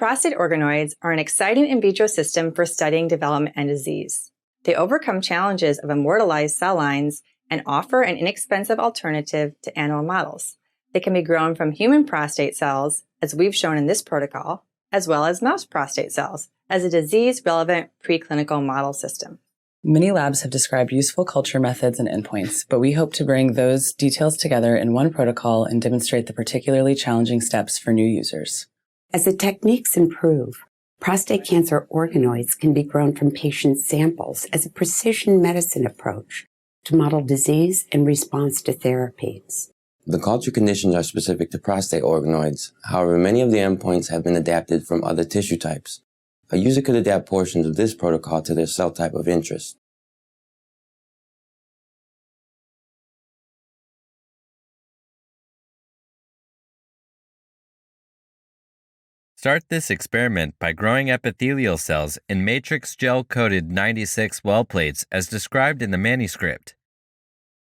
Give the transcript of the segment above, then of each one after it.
Prostate organoids are an exciting in vitro system for studying development and disease. They overcome challenges of immortalized cell lines and offer an inexpensive alternative to animal models. They can be grown from human prostate cells, as we've shown in this protocol, as well as mouse prostate cells, as a disease-relevant preclinical model system. Many labs have described useful culture methods and endpoints, but we hope to bring those details together in one protocol and demonstrate the particularly challenging steps for new users. As the techniques improve, prostate cancer organoids can be grown from patient samples as a precision medicine approach to model disease and response to therapies. The culture conditions are specific to prostate organoids. However, many of the endpoints have been adapted from other tissue types. A user could adapt portions of this protocol to their cell type of interest. Start this experiment by growing epithelial cells in matrix gel-coated 96 well plates as described in the manuscript.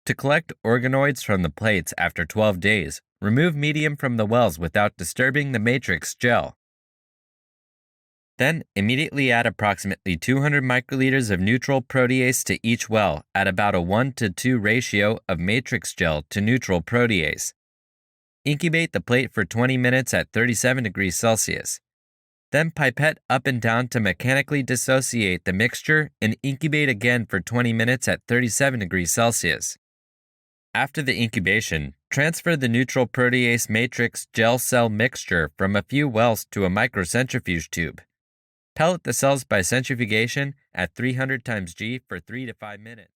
To collect organoids from the plates after 12 days, remove medium from the wells without disturbing the matrix gel. Then, immediately add approximately 200 microliters of neutral protease to each well at about a 1:2 ratio of matrix gel to neutral protease. Incubate the plate for 20 minutes at 37 degrees Celsius. Then pipette up and down to mechanically dissociate the mixture and incubate again for 20 minutes at 37 degrees Celsius. After the incubation, transfer the neutral protease matrix gel cell mixture from a few wells to a microcentrifuge tube. Pellet the cells by centrifugation at 300 × G for 3 to 5 minutes.